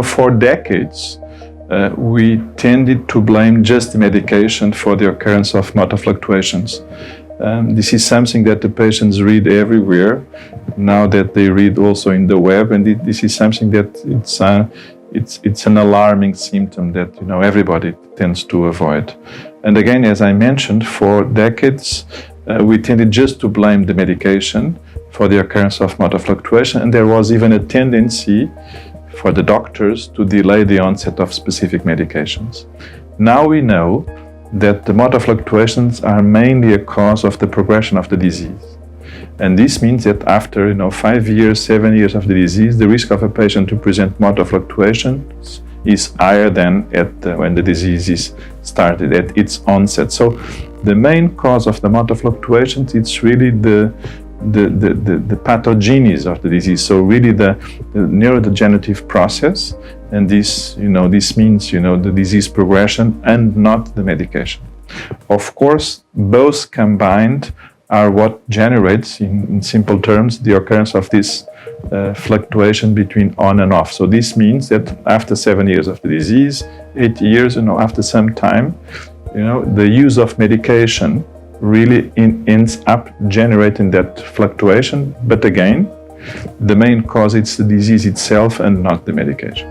For decades, we tended to blame just the medication for the occurrence of motor fluctuations. This is something that the patients read everywhere, now that they read also in the web, and this is something that it's an alarming symptom that everybody tends to avoid. And again, as I mentioned, for decades, we tended just to blame the medication for the occurrence of motor fluctuation, and there was even a tendency for the doctors to delay the onset of specific medications. Now we know that the motor fluctuations are mainly a cause of the progression of the disease. And this means that after 5 years, 7 years of the disease, the risk of a patient to present motor fluctuations is higher than when the disease is started, at its onset. So the main cause of the motor fluctuations, it's really the pathogenesis of the disease, so really the neurodegenerative process, and this means the disease progression and not the medication. Of course, both combined are what generates, in simple terms, the occurrence of this fluctuation between on and off. So this means that after 7 years of the disease, 8 years, after some time, the use of medication really ends up generating that fluctuation. But again, the main cause is the disease itself and not the medication.